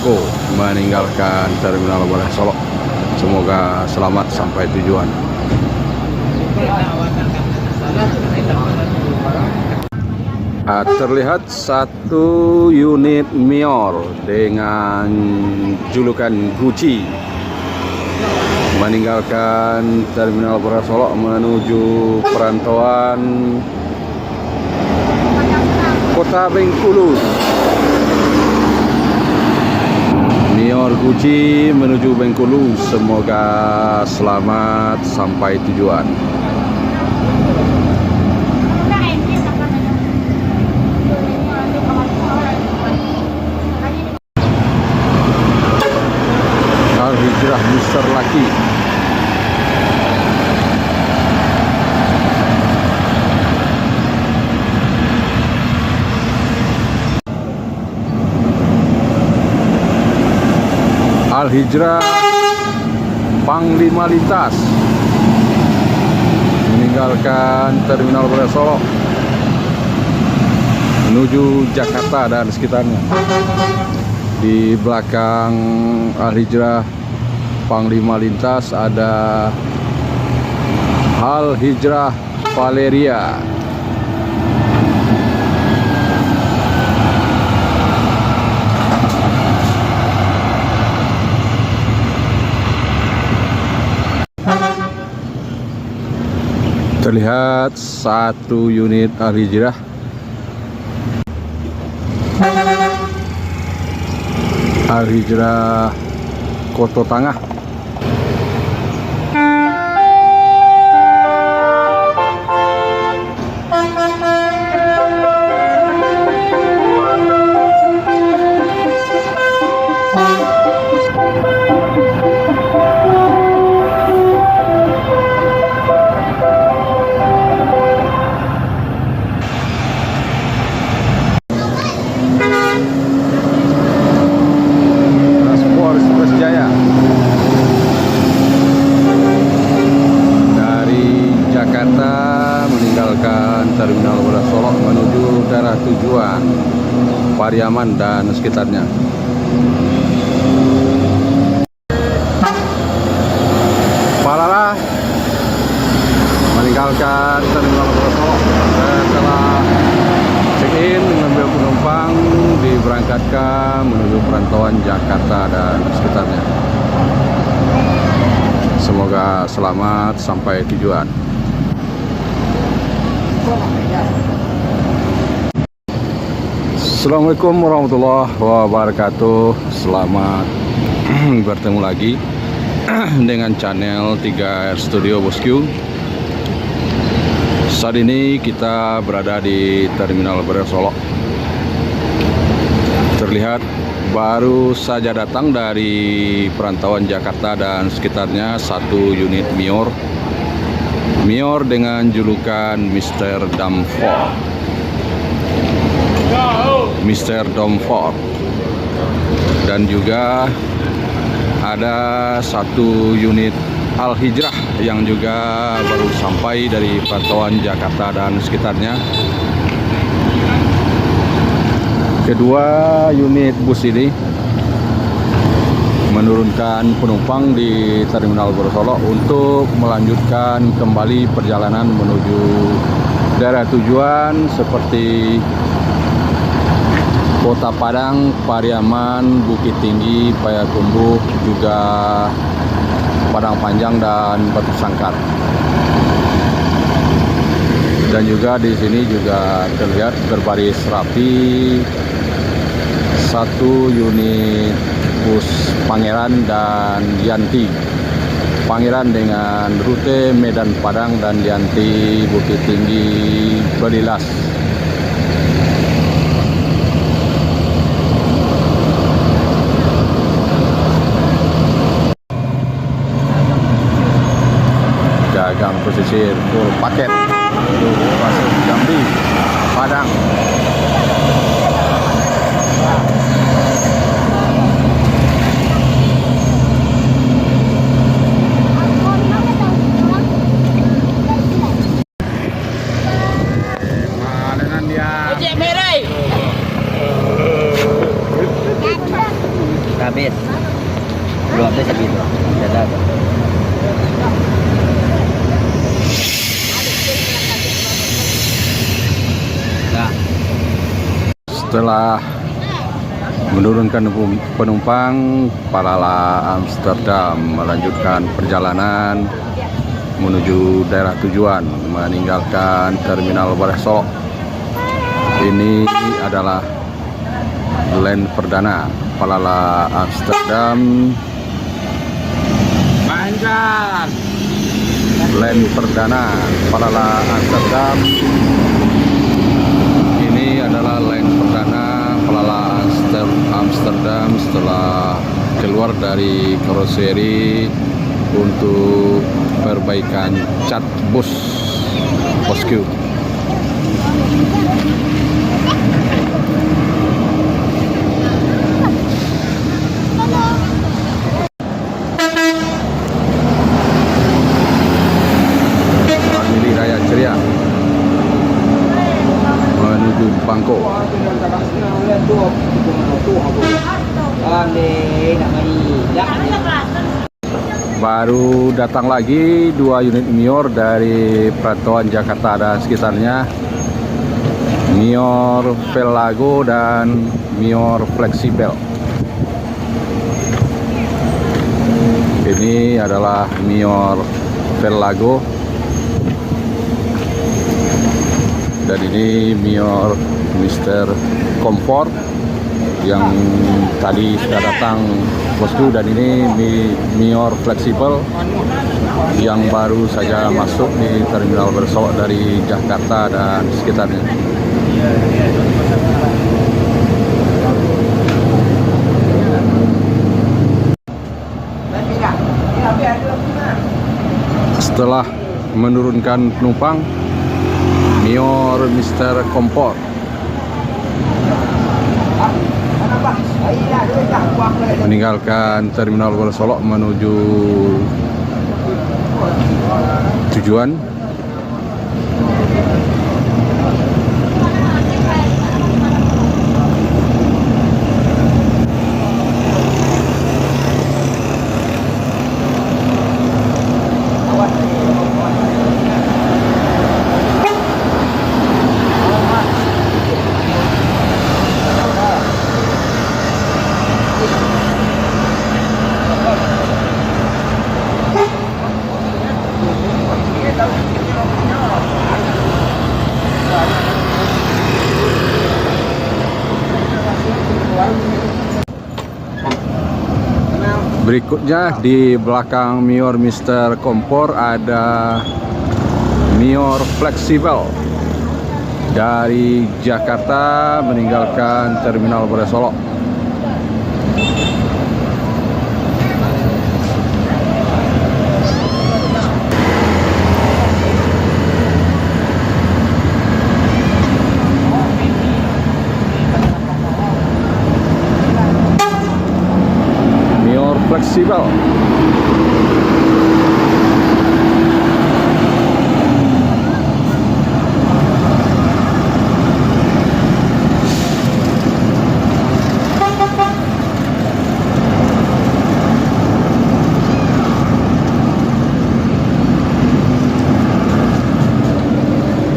Bangko meninggalkan Terminal Beras Solok. Semoga selamat sampai tujuan. Terlihat satu unit Mior dengan julukan Gucci meninggalkan Terminal Beras Solok menuju perantauan Kota Bengkulu. Mior Gucci menuju Bengkulu, semoga selamat sampai tujuan. Al-Hijrah Mr. Lucky. Al-Hijrah Panglima Lintas meninggalkan Terminal Beras Solok menuju Jakarta dan sekitarnya. Di belakang Al-Hijrah Panglima Lintas ada Al-Hijrah Valeria. Terlihat satu unit Al-Hijrah Al-Hijrah Koto Tangah. Meninggalkan Terminal Beras Solok menuju daerah tujuan Pariaman dan sekitarnya. Palala meninggalkan Terminal Beras Solok setelah check-in mengambil penumpang, diberangkatkan menuju perantauan Jakarta dan sekitarnya. Semoga selamat sampai tujuan. Assalamualaikum warahmatullahi wabarakatuh. Selamat bertemu lagi dengan channel 3R Studio Bosku. Saat ini kita berada di Terminal Beras Solok. Terlihat baru saja datang dari perantauan Jakarta dan sekitarnya satu unit Mior dengan julukan Mr. Dumford. Dan juga ada satu unit Al-Hijrah yang juga baru sampai dari perantauan Jakarta dan sekitarnya. Kedua unit bus ini menurunkan penumpang di Terminal Beras Solok untuk melanjutkan kembali perjalanan menuju daerah tujuan seperti Kota Padang, Pariaman, Bukit Tinggi, Payakumbuh, juga Padang Panjang dan Batu Sangkar. Dan juga di sini juga terlihat berbaris rapi satu unit bus Pangeran dan Yanti. Pangeran dengan rute Medan Padang dan Yanti Bukit Tinggi Belilas. Gagang pesisir full paket masuk Jambi, Padang. 12 segitu. Ada. Nah, setelah menurunkan penumpang, Palala Amsterdam melanjutkan perjalanan menuju daerah tujuan, meninggalkan Terminal Boleh Solok. Ini adalah land perdana Palala Amsterdam. Land perdana Palala Amsterdam. Ini adalah land perdana Palala Amsterdam setelah keluar dari karoseri untuk perbaikan cat bus Posku. Famili Raya Ceria menuju Bangkok. Baru datang lagi 2 unit Mior dari perantauan Jakarta dan sekitarnya, Mior Velago dan Mior Fleksibel. Ini adalah Mior Velago dan ini Mior Mr. Comfort yang tadi sudah datang Bosku, dan ini Mior Fleksibel yang baru saja masuk di Terminal Bersolok dari Jakarta dan sekitarnya. Setelah menurunkan penumpang, Mior Mr. Comfort meninggalkan Terminal Bersolok menuju tujuan. Berikutnya di belakang Mior Mr. Comfort ada Mior Fleksibel dari Jakarta meninggalkan Terminal Boleh Solok. Fleksibel